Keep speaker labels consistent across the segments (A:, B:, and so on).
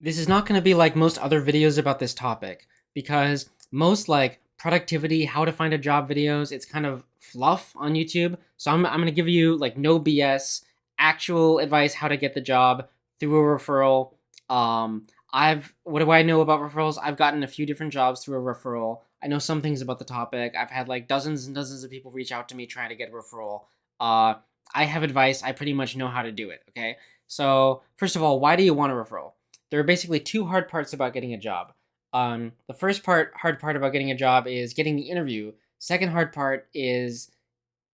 A: This is not going to be like most other videos about this topic because most like productivity, how to find a job videos, it's kind of fluff on YouTube. So I'm going to give you like no BS, actual advice how to get the job through a referral. What do I know about referrals? I've gotten a few different jobs through a referral. I know some things about the topic. I've had like dozens and dozens of people reach out to me trying to get a referral. Uh, I have advice. I pretty much know how to do it. Okay. So first of all, why do you want a referral? There are basically two hard parts about getting a job. The first hard part about getting a job is getting the interview. Second hard part is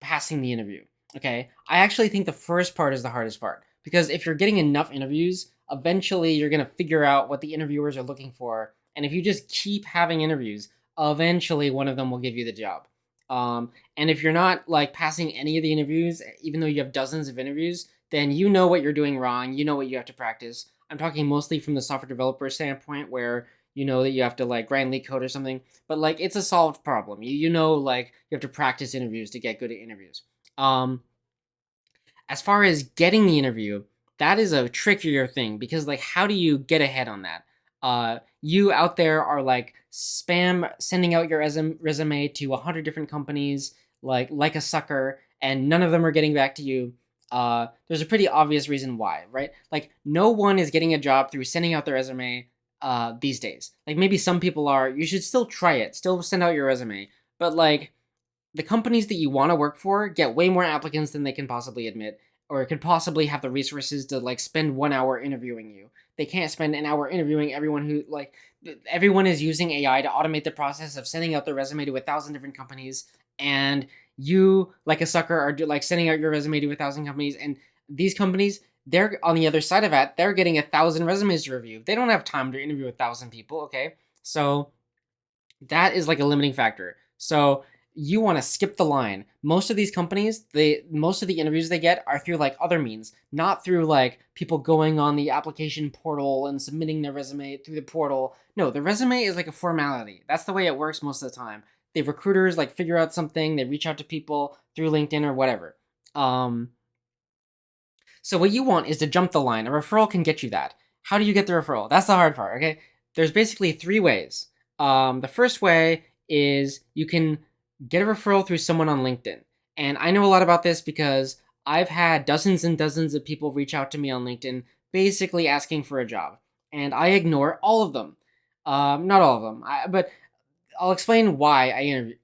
A: passing the interview. Okay, I actually think the first part is the hardest part because if you're getting enough interviews, eventually you're gonna figure out what the interviewers are looking for, and if you just keep having interviews, eventually one of them will give you the job. And if you're not like passing any of the interviews, even though you have dozens of interviews, then you know what you're doing wrong. You know what you have to practice. I'm talking mostly from the software developer standpoint, where you know that you have to like grind leak code or something, but like it's a solved problem. You know like you have to practice interviews to get good at interviews. Um, as far as getting the interview, that is a trickier thing because like how do you get ahead on that? You out there are like spam sending out your resume to 100 different companies like a sucker, and none of them are getting back to you. There's a pretty obvious reason why, right? Like no one is getting a job through sending out their resume these days. Like maybe some people are. You should still try it. Still send out your resume, but like the companies that you want to work for get way more applicants than they can possibly admit or could possibly have the resources to like spend 1 hour interviewing you. They can't spend an hour interviewing everyone who like everyone is using AI to automate the process of sending out their resume to 1,000 different companies, and you like a sucker are like sending out your resume to 1,000 companies, and these companies, they're on the other side of that, they're getting 1,000 resumes to review. They don't have time to interview 1,000 people. Okay, so that is like a limiting factor. So you want to skip the line. Most of these companies, most of the interviews they get are through like other means, not through like people going on the application portal and submitting their resume through the portal. No, the resume is like a formality. That's the way it works most of the time. The recruiters like figure out something, they reach out to people through LinkedIn or whatever. Um, so what you want is to jump the line. A referral can get you that. How do you get the referral? That's the hard part, okay? There's basically three ways. The first way is you can get a referral through someone on LinkedIn. And I know a lot about this because I've had dozens and dozens of people reach out to me on LinkedIn basically asking for a job. And I ignore all of them. Not all of them, but I'll explain why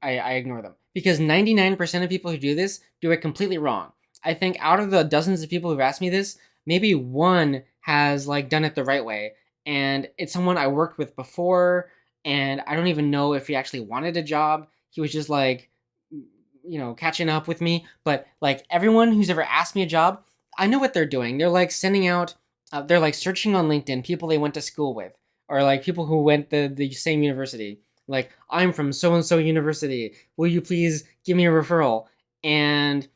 A: I ignore them. Because 99% of people who do this do it completely wrong. I think out of the dozens of people who've asked me this, maybe one has like done it the right way. And it's someone I worked with before, and I don't even know if he actually wanted a job. He was just like, catching up with me. But like everyone who's ever asked me a job, I know what they're doing. They're like sending out, they're like searching on LinkedIn people they went to school with, or like people who went the same university. Like, I'm from so and so university. Will you please give me a referral? And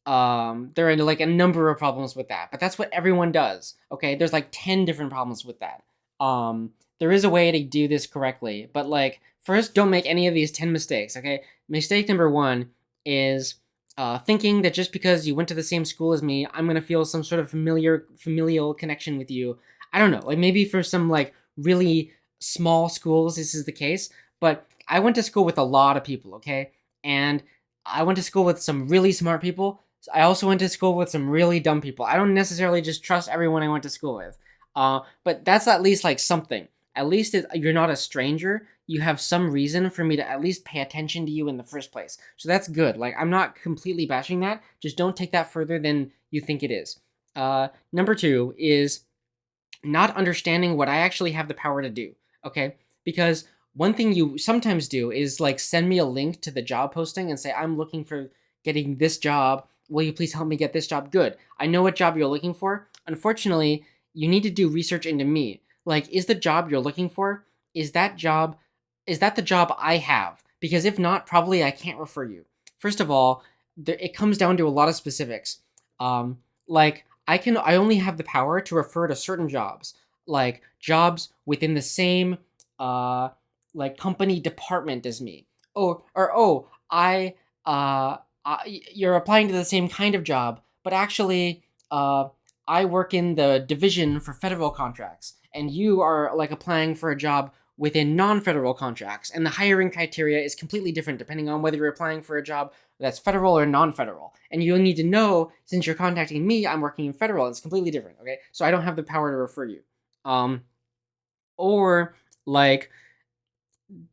A: there are like a number of problems with that, but that's what everyone does. Okay, there's like 10 different problems with that. There is a way to do this correctly, but like first, don't make any of these 10 mistakes. Okay, mistake number one is thinking that just because you went to the same school as me, I'm gonna feel some sort of familial connection with you. I don't know, like maybe for some like really small schools this is the case, but I went to school with a lot of people. Okay, and I went to school with some really smart people. I also went to school with some really dumb people. I don't necessarily just trust everyone I went to school with. But that's at least like something. At least you're not a stranger. You have some reason for me to at least pay attention to you in the first place. So that's good. Like, I'm not completely bashing that. Just don't take that further than you think it is. Number two is not understanding what I actually have the power to do. Okay? Because one thing you sometimes do is like send me a link to the job posting and say, I'm looking for getting this job. Will you please help me get this job? Good. I know what job you're looking for. Unfortunately, you need to do research into me. Like, is the job you're looking for, is that job, is that the job I have? Because if not, probably I can't refer you. First of all, it comes down to a lot of specifics. Like I only have the power to refer to certain jobs, like jobs within the same uh like company department as me. Or you're applying to the same kind of job, but actually I work in the division for federal contracts, and you are like applying for a job within non-federal contracts, and the hiring criteria is completely different depending on whether you're applying for a job that's federal or non-federal. And you'll need to know, since you're contacting me, I'm working in federal, it's completely different, okay? So I don't have the power to refer you. Or like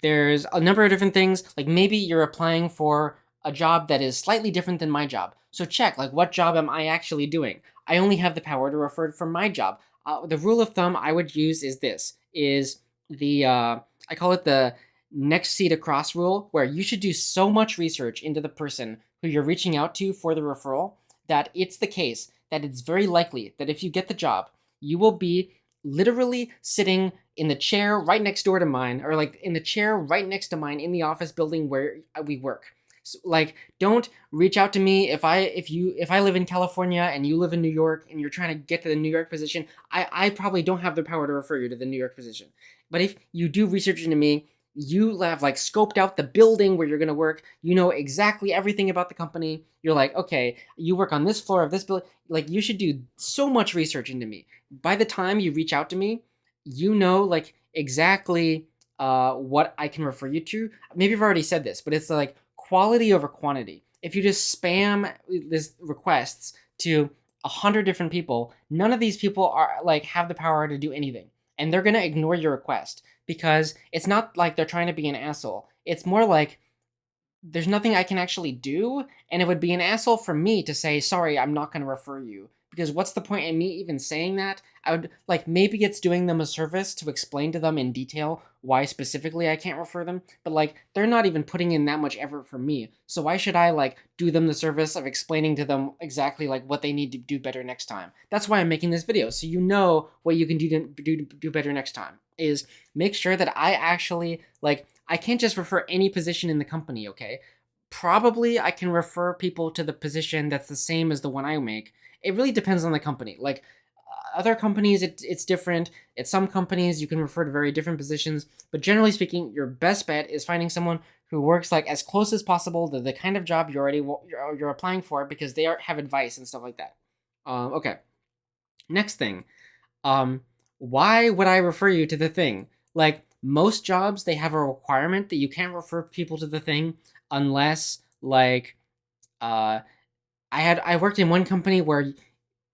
A: there's a number of different things, like maybe you're applying for a job that is slightly different than my job. So check, like, what job am I actually doing? I only have the power to refer from my job. The rule of thumb I would use is this, is the, I call it the next seat across rule, where you should do so much research into the person who you're reaching out to for the referral that it's the case that it's very likely that if you get the job, you will be literally sitting in the chair right next door to mine, or like in the chair right next to mine in the office building where we work. So, like, don't reach out to me if I live in California and you live in New York and you're trying to get to the New York position. I probably don't have the power to refer you to the New York position. But if you do research into me, you have like scoped out the building where you're going to work. You know exactly everything about the company. You're like, okay, you work on this floor of this building. Like, you should do so much research into me. By the time you reach out to me, you know like exactly what I can refer you to. Maybe I've already said this, but it's like quality over quantity. If you just spam this requests to 100 different people, none of these people are like have the power to do anything, and they're gonna ignore your request because it's not like they're trying to be an asshole. It's more like there's nothing I can actually do, and it would be an asshole for me to say, sorry, I'm not going to refer you. Because what's the point in me even saying that? I would, like, maybe it's doing them a service to explain to them in detail why specifically I can't refer them, but, like, they're not even putting in that much effort for me. So why should I, like, do them the service of explaining to them exactly, like, what they need to do better next time? That's why I'm making this video, so you know what you can do better next time, is make sure that I actually, like, I can't just refer any position in the company, okay? Probably I can refer people to the position that's the same as the one I make. It really depends on the company. Like, other companies, it's different. At some companies, you can refer to very different positions. But generally speaking, your best bet is finding someone who works like as close as possible to the kind of job you're applying for, because they have advice and stuff like that. Okay. Next thing. Um, why would I refer you to the thing? Like, most jobs, they have a requirement that you can't refer people to the thing unless, like, uh, I worked in one company where,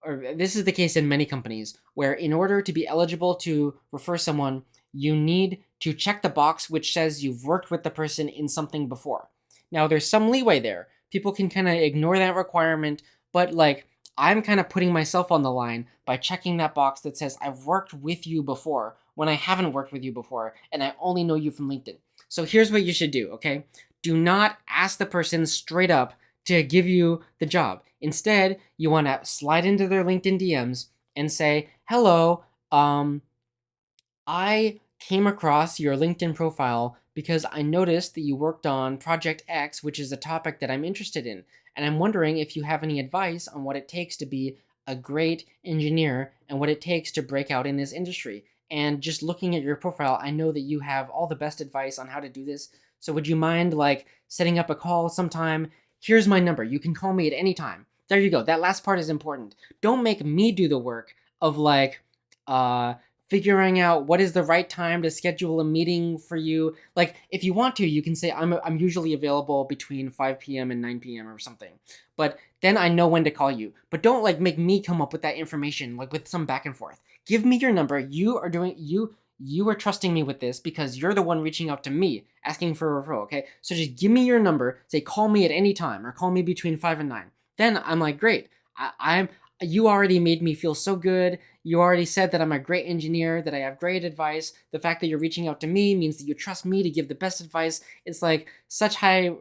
A: or this is the case in many companies, where in order to be eligible to refer someone, you need to check the box which says you've worked with the person in something before. Now, there's some leeway there. People can kind of ignore that requirement, but like, I'm kind of putting myself on the line by checking that box that says I've worked with you before when I haven't worked with you before and I only know you from LinkedIn. So here's what you should do, okay? Do not ask the person straight up to give you the job. Instead, you want to slide into their LinkedIn DMs and say, hello, I came across your LinkedIn profile because I noticed that you worked on Project X, which is a topic that I'm interested in. And I'm wondering if you have any advice on what it takes to be a great engineer and what it takes to break out in this industry. And just looking at your profile, I know that you have all the best advice on how to do this. So would you mind like setting up a call sometime? Here's my number. You can call me at any time. There you go. That last part is important. Don't make me do the work of like, figuring out what is the right time to schedule a meeting for you. Like, if you want to, you can say, I'm usually available between 5 p.m. and 9 p.m. or something. But then I know when to call you. But don't like make me come up with that information, like with some back and forth. Give me your number. You are trusting me with this because you're the one reaching out to me asking for a referral, okay? So just give me your number, say call me at any time or call me between 5 and 9. Then I'm like, great. You already made me feel so good. You already said that I'm a great engineer, that I have great advice. The fact that you're reaching out to me means that you trust me to give the best advice. It's like such high,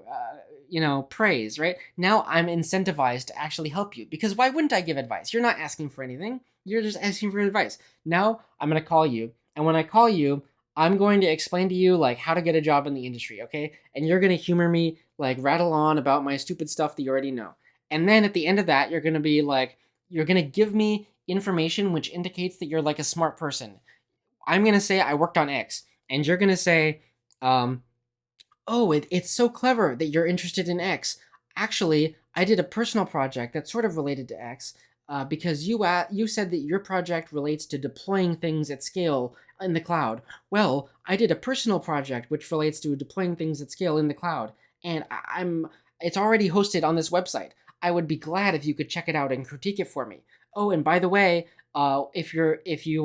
A: praise, right? Now I'm incentivized to actually help you, because why wouldn't I give advice? You're not asking for anything. You're just asking for advice. Now I'm going to call you. And when I call you, I'm going to explain to you like how to get a job in the industry, okay? And you're going to humor me, like rattle on about my stupid stuff that you already know. And then at the end of that, you're going to be like, you're going to give me information which indicates that you're like a smart person. I'm going to say I worked on X, and you're going to say, oh, it's so clever that you're interested in X. Actually, I did a personal project that's sort of related to X. because you said that your project relates to deploying things at scale in the cloud. Well, I did a personal project which relates to deploying things at scale in the cloud, and I'm it's already hosted on this website. I would be glad if you could check it out and critique it for me. Oh, and by the way, if you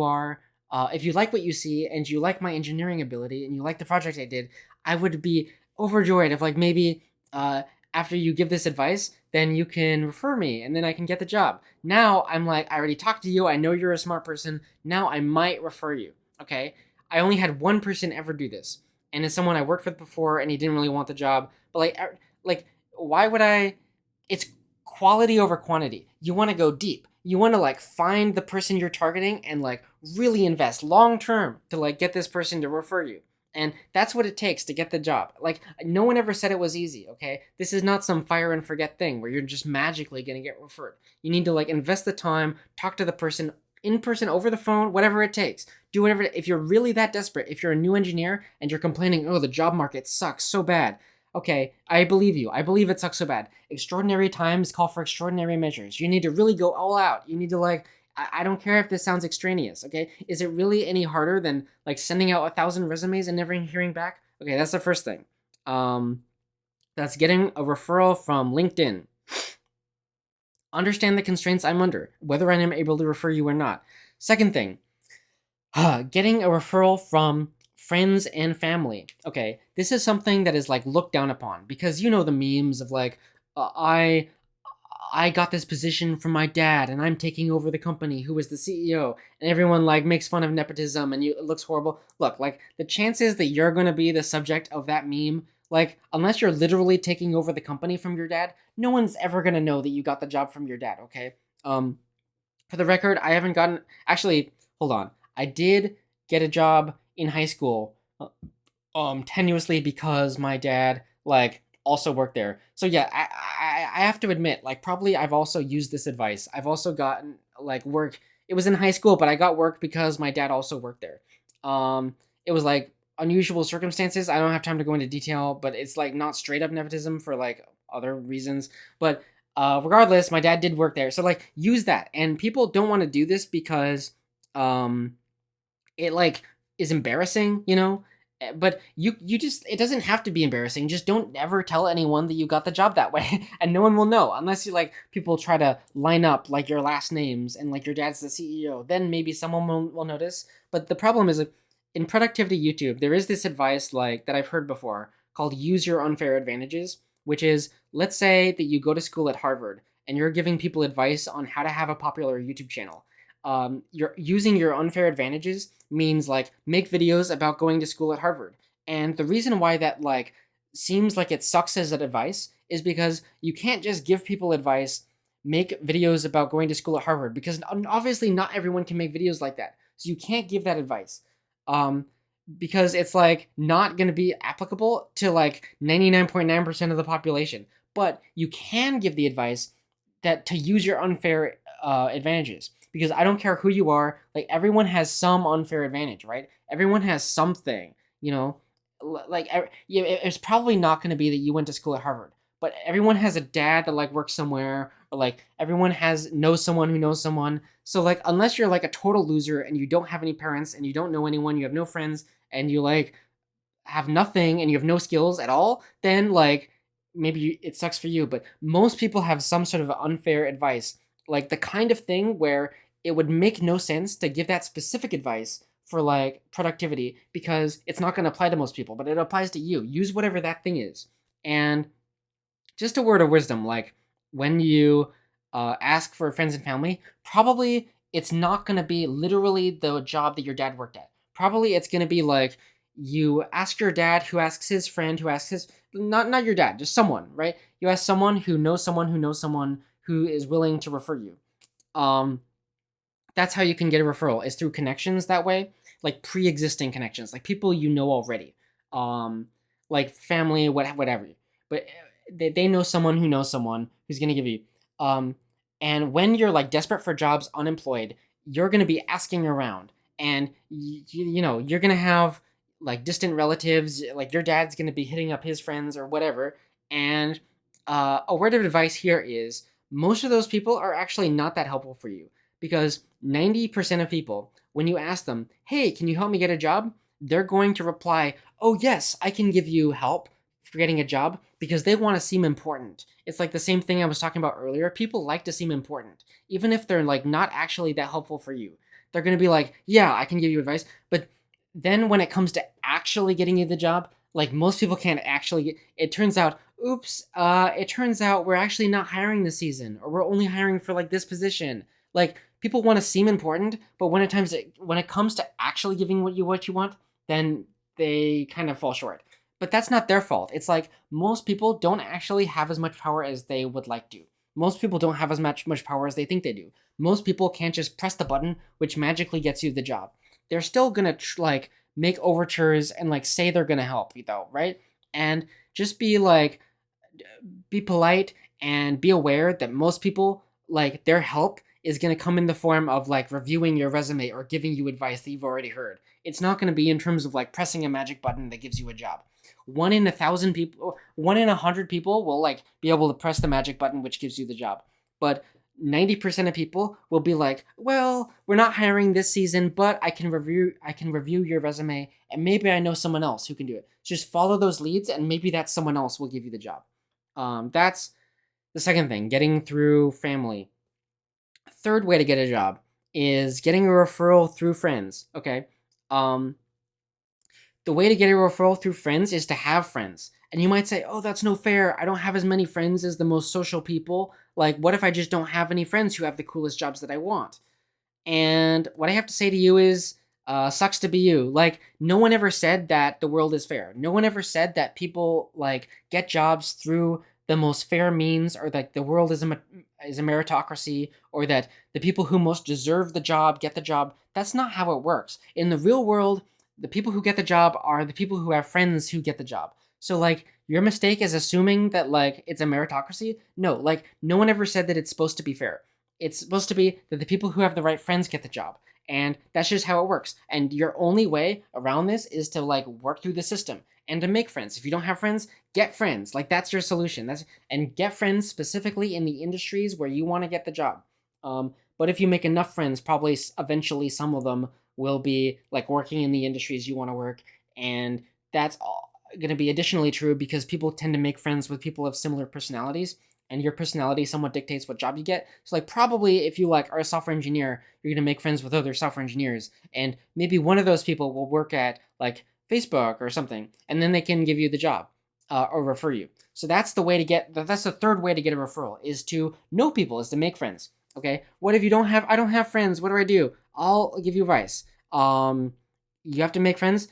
A: like what you see and you like my engineering ability and you like the project I did, I would be overjoyed if like maybe uh, after you give this advice, then you can refer me and then I can get the job. Now I'm like, I already talked to you. I know you're a smart person. Now I might refer you. Okay. I only had one person ever do this, and it's someone I worked with before, and he didn't really want the job. But like, why would I? It's quality over quantity. You want to go deep. You want to like find the person you're targeting and like really invest long term to like get this person to refer you. And that's what it takes to get the job. Like, no one ever said it was easy, okay? This is not some fire and forget thing where you're just magically gonna get referred. You need to, like, invest the time, talk to the person in person, over the phone, whatever it takes. Do whatever. If you're really that desperate, if you're a new engineer and you're complaining, oh, the job market sucks so bad, okay, I believe you. I believe it sucks so bad. Extraordinary times call for extraordinary measures. You need to really go all out. You need to, like, I don't care if this sounds extraneous, okay? Is it really any harder than like sending out 1,000 resumes and never hearing back? Okay, that's the first thing. Um, that's getting a referral from LinkedIn. Understand the constraints I'm under, whether I am able to refer you or not. Second thing, getting a referral from friends and family. Okay, this is something that is like looked down upon because you know the memes of like, I got this position from my dad and I'm taking over the company who is the CEO, and everyone like makes fun of nepotism and it looks horrible. Look, like the chances that you're going to be the subject of that meme, like unless you're literally taking over the company from your dad, no one's ever going to know that you got the job from your dad, okay? Um for the record, I haven't gotten actually, hold on. I did get a job in high school tenuously because my dad like also worked there. So yeah, I have to admit, like probably I've also used this advice. I've also gotten like work. It was in high school, but I got work because my dad also worked there. It was like unusual circumstances. I don't have time to go into detail, but it's like not straight up nepotism for like other reasons. But regardless, my dad did work there. So like use that. And people don't want to do this because um it like is embarrassing, you know? But you just it doesn't have to be embarrassing. Just don't ever tell anyone that you got the job that way, and no one will know unless you like people try to line up like your last names and like your dad's the CEO. Then maybe someone will notice. But the problem is that in productivity YouTube, there is this advice like that I've heard before called use your unfair advantages, which is let's say that you go to school at Harvard and you're giving people advice on how to have a popular YouTube channel. You're using your unfair advantages means like make videos about going to school at Harvard. And the reason why that like seems like it sucks as an advice is because you can't just give people advice, make videos about going to school at Harvard because obviously not everyone can make videos like that. So you can't give that advice. Um, because it's like not going to be applicable to like 99.9% of the population. But you can give the advice that to use your unfair advantages because I don't care who you are, like everyone has some unfair advantage, right? Everyone has something, you know, like yeah, it's probably not going to be that you went to school at Harvard, but everyone has a dad that like works somewhere, or like everyone has knows someone who knows someone. So like unless you're like a total loser and you don't have any parents and you don't know anyone, you have no friends, and you like have nothing and you have no skills at all, then like maybe it sucks for you. But most people have some sort of unfair advice, like the kind of thing where it would make no sense to give that specific advice for like productivity because it's not going to apply to most people, but it applies to you. Use whatever that thing is. And just a word of wisdom, like when you ask for friends and family, probably it's not going to be literally the job that your dad worked at. Probably it's going to be like you ask your dad who asks his friend who asks his not your dad, just someone, right? You ask someone who knows someone who knows someone who is willing to refer you. Um, that's how you can get a referral is through connections that way, like pre-existing connections, like people you know already, um like family, whatever. But they know someone who knows someone who's going to give you um and when you're like desperate for jobs, unemployed, you're going to be asking around, and you know you're going to have like distant relatives, like your dad's going to be hitting up his friends or whatever. And a word of advice here is most of those people are actually not that helpful for you, because 90% of people, when you ask them, hey, can you help me get a job? They're going to reply, oh, yes, I can give you help for getting a job, because they want to seem important. It's like the same thing I was talking about earlier. People like to seem important, even if they're like not actually that helpful for you. They're going to be like, yeah, I can give you advice. But then when it comes to actually getting you the job, like most people can't actually get, it turns out, oops, it turns out we're actually not hiring this season, or we're only hiring for like this position. Like people want to seem important, but when it comes to actually giving what you want, then they kind of fall short. But that's not their fault. It's like most people don't actually have as much power as they would like to. Most people don't have as much power as they think they do. Most people can't just press the button which magically gets you the job. They're still gonna like make overtures and like say they're gonna help you though, right? And just be polite and be aware that most people, like, their help is going to come in the form of like reviewing your resume or giving you advice that you've already heard. It's not going to be in terms of like pressing a magic button that gives you a job. 1 in 1,000 people, 1 in 100 people will like be able to press the magic button which gives you the job. But 90% of people will be like, well, we're not hiring this season, but I can review your resume and maybe I know someone else who can do it. Just follow those leads and maybe that someone else will give you the job. That's the second thing, getting through family. Third way to get a job is getting a referral through friends. Okay. Um, the way to get a referral through friends is to have friends. And you might say, oh, that's no fair. I don't have as many friends as the most social people. Like, what if I just don't have any friends who have the coolest jobs that I want? And what I have to say to you is, sucks to be you. Like, no one ever said that the world is fair. No one ever said that people like get jobs through the most fair means, or that the world is a meritocracy, or that the people who most deserve the job get the job. That's not how it works. In the real world, the people who get the job are the people who have friends who get the job. So like your mistake is assuming that like it's a meritocracy. No, like no one ever said that it's supposed to be fair. It's supposed to be that the people who have the right friends get the job. And that's just how it works. And your only way around this is to like work through the system and to make friends. If you don't have friends, get friends. Like that's your solution. And get friends specifically in the industries where you want to get the job. But if you make enough friends, probably eventually some of them will be like working in the industries you want to work, and that's going to be additionally true because people tend to make friends with people of similar personalities, and your personality somewhat dictates what job you get. So like probably if you like are a software engineer, you're going to make friends with other software engineers, and maybe one of those people will work at like Facebook or something, and then they can give you the job, or refer you. So that's the way to get, that's the third way to get a referral, is to know people, is to make friends. Okay, what if you don't have, I don't have friends, what do I do? I'll give you advice. um you have to make friends.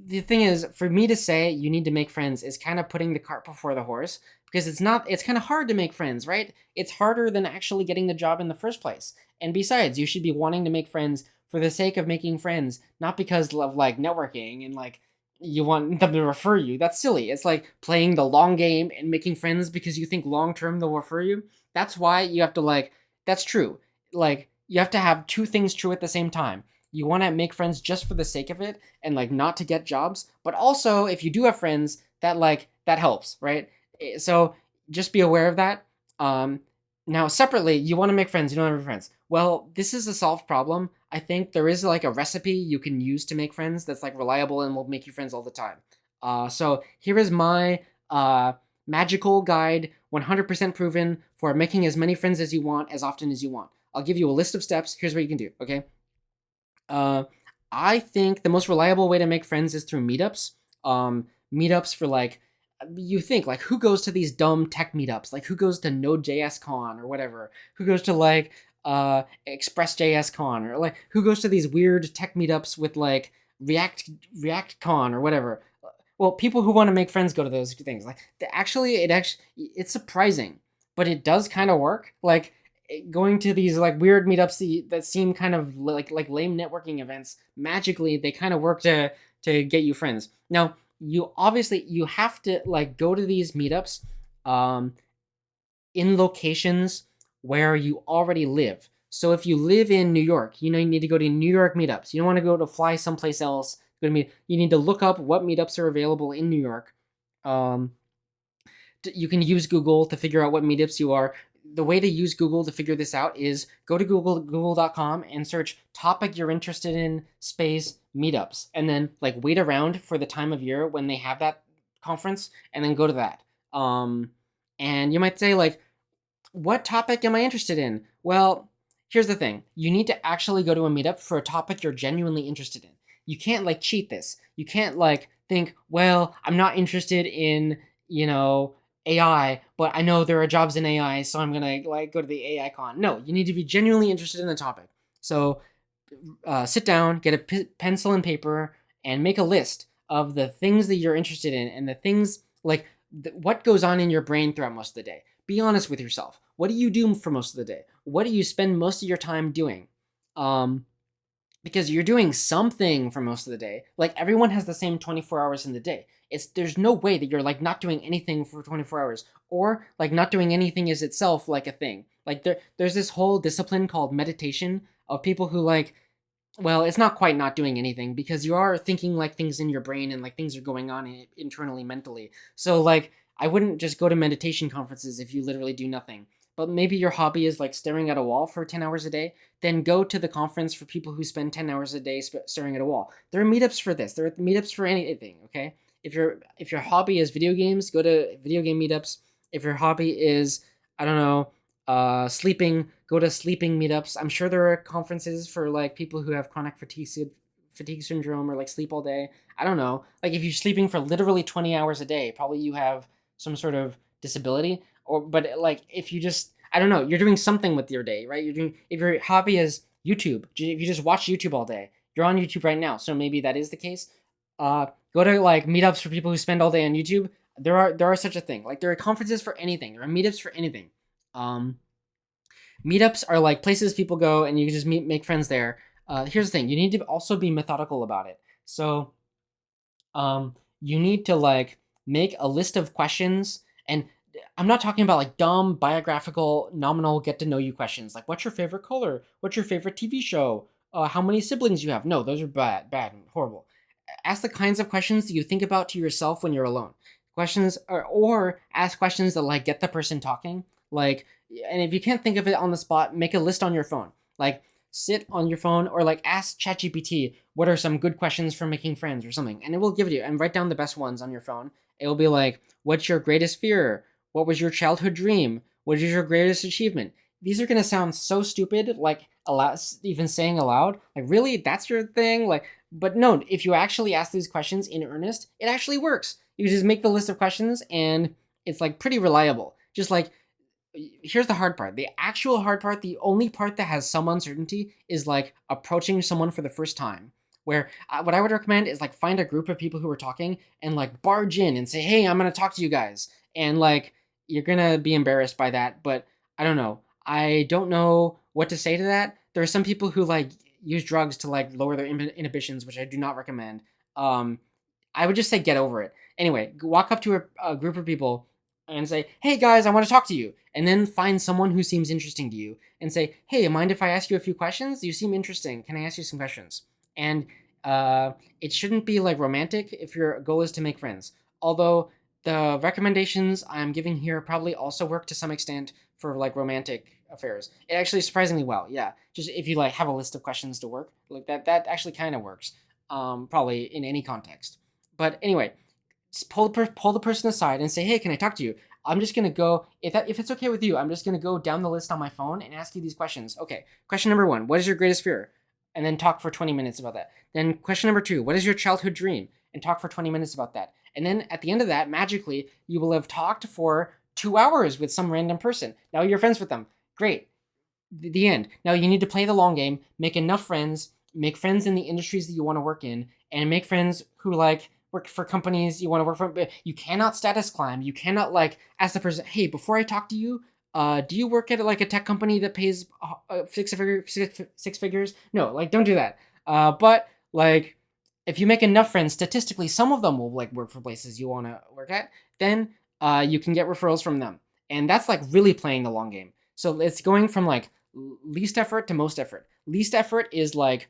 A: The thing is, for me to say you need to make friends is kind of putting the cart before the horse, because it's kind of hard to make friends, right? It's harder than actually getting the job in the first place. And besides, you should be wanting to make friends for the sake of making friends, not because of like networking and like you want them to refer you. That's silly. It's like playing the long game and making friends because you think long term they'll refer you. That's why you have to like, that's true. Like you have to have two things true at the same time. You want to make friends just for the sake of it and like not to get jobs, but also if you do have friends, that like that helps, right? So just be aware of that. Now separately, you want to make friends, you don't have friends. Well, this is a solved problem. I think there is like a recipe you can use to make friends that's like reliable and will make you friends all the time. So here is my magical guide, 100% proven for making as many friends as you want, as often as you want. I'll give you a list of steps. Here's what you can do, okay? Uh, I think the most reliable way to make friends is through meetups. Meetups for like, you think like who goes to these dumb tech meetups? Like who goes to Node.js Con or whatever? Who goes to like Express.js Con, or like who goes to these weird tech meetups with like React Con or whatever? Well, people who want to make friends go to those things. Like it's surprising, but it does kind of work. Like going to these like weird meetups that seem kind of like lame networking events, magically they kind of work to get you friends. Now you obviously you have to like go to these meetups um in locations where you already live. So if you live in New York, you know you need to go to New York meetups. You don't want to go to fly someplace else. You need to look up what meetups are available in New York. You can use Google to figure out what meetups you are. the way to use Google to figure this out is go to google.com and search topic you're interested in space meetups, and then like wait around for the time of year when they have that conference, and then go to that. Um, and you might say like, what topic am I interested in? Well, here's the thing. You need to actually go to a meetup for a topic you're genuinely interested in. You can't like cheat this. You can't like think, well, I'm not interested in, you know, AI, but I know there are jobs in AI, so I'm gonna like go to the AI con. No, you need to be genuinely interested in the topic. So sit down, get a pencil and paper, and make a list of the things that you're interested in and the things like what goes on in your brain throughout most of the day. Be honest with yourself. What do you do for most of the day? What do you spend most of your time doing? Um, because you're doing something for most of the day. Like everyone has the same 24 hours in the day. There's no way that you're like not doing anything for 24 hours, or like not doing anything is itself like a thing. Like there's this whole discipline called meditation of people who like, well, it's not quite not doing anything because you are thinking like things in your brain and like things are going on internally mentally. So like I wouldn't just go to meditation conferences if you literally do nothing. But maybe your hobby is like staring at a wall for 10 hours a day, then go to the conference for people who spend 10 hours a day staring at a wall. There are meetups for this. There are meetups for anything, okay? If your hobby is video games, go to video game meetups. If your hobby is, I don't know, sleeping, go to sleeping meetups. I'm sure there are conferences for like people who have chronic fatigue syndrome or like sleep all day. I don't know. Like if you're sleeping for literally 20 hours a day, probably you have some sort of disability. Or but like if you just, I don't know, you're doing something with your day, right? You're doing, if your hobby is YouTube, if you just watch YouTube all day, you're on YouTube right now, so maybe that is the case. Go to like meetups for people who spend all day on YouTube. There are such a thing. Like there are conferences for anything. There are meetups for anything. Um, Meetups are like places people go and you can just make friends there. Here's the thing: you need to also be methodical about it. So, you need to like make a list of questions, and I'm not talking about like dumb biographical nominal get to know you questions like what's your favorite color, what's your favorite TV show, how many siblings you have. No, those are bad, and horrible. Ask the kinds of questions that you think about to yourself when you're alone. Questions, or ask questions that like get the person talking. Like, and if you can't think of it on the spot, make a list on your phone. Like, sit on your phone or like ask ChatGPT what are some good questions for making friends or something, and it will give you, and write down the best ones on your phone. It will be like, what's your greatest fear? What was your childhood dream? What is your greatest achievement? These are gonna sound so stupid, like aloud, even saying aloud. Like, really, that's your thing? Like, but no, if you actually ask these questions in earnest, it actually works. You just make the list of questions, and it's like pretty reliable. Just like, here's the hard part. The actual hard part, the only part that has some uncertainty, is like approaching someone for the first time. Where what I would recommend is like find a group of people who are talking and like barge in and say, "Hey, I'm gonna talk to you guys," and like you're gonna be embarrassed by that. But I don't know. I don't know what to say to that. There are some people who like use drugs to like lower their inhibitions, which I do not recommend. Um, I would just say get over it. Anyway, walk up to a group of people and say, "Hey guys, I want to talk to you." And then find someone who seems interesting to you and say, "Hey, mind if I ask you a few questions? You seem interesting. Can I ask you some questions?" And it shouldn't be like romantic if your goal is to make friends. Although the recommendations I'm giving here probably also work to some extent for like romantic affairs. It actually surprisingly well, yeah. Just if you like have a list of questions to work, like that actually kind of works. Probably in any context. But anyway, just pull the person aside and say, "Hey, can I talk to you? I'm just gonna go, if it's okay with you, I'm just gonna go down the list on my phone and ask you these questions." Okay, question number 1: what is your greatest fear? And then talk for 20 minutes about that. Then question number 2: what is your childhood dream? And talk for 20 minutes about that. And then at the end of that, magically, you will have talked for 2 hours with some random person. Now you're friends with them. Great. The end. Now you need to play the long game, make enough friends, make friends in the industries that you want to work in, and make friends who like work for companies you want to work for. But you cannot status climb. You cannot like ask the person, "Hey, before I talk to you, do you work at like a tech company that pays six figures?" No, like don't do that. But like if you make enough friends, statistically, some of them will like work for places you want to work at. Then you can get referrals from them, and that's like really playing the long game. So it's going from like least effort to most effort. Least effort is like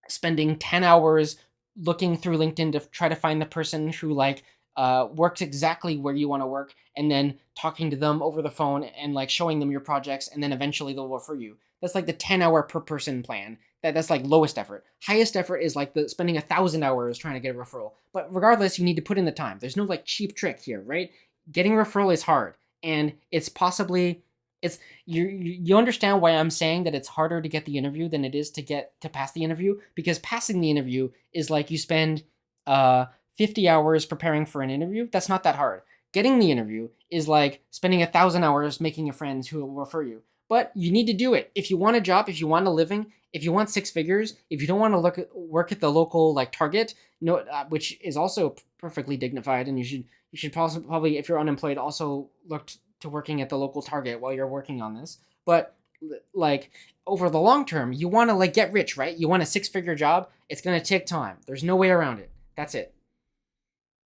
A: spending 10 hours looking through LinkedIn to try to find the person who like works exactly where you want to work, and then talking to them over the phone and like showing them your projects, and then eventually they'll refer you. That's like the 10-hour per person plan. That's like lowest effort. Highest effort is like the spending 1,000 hours trying to get a referral. But regardless, you need to put in the time. There's no like cheap trick here, right? Getting a referral is hard, and it's possibly it's you understand why I'm saying that it's harder to get the interview than it is to pass the interview, because passing the interview is like you spend uh 50 hours preparing for an interview. That's not that hard. Getting the interview is like spending 1,000 hours making a friend who will refer you. But you need to do it if you want a job, if you want a living, if you want 6 figures, if you don't want to work at the local like Target, no, which is also perfectly dignified, and you should probably, if you're unemployed, also look to working at the local Target while you're working on this. But like over the long term, you want to like get rich, right? You want a 6 figure job. It's gonna take time. There's no way around it. That's it.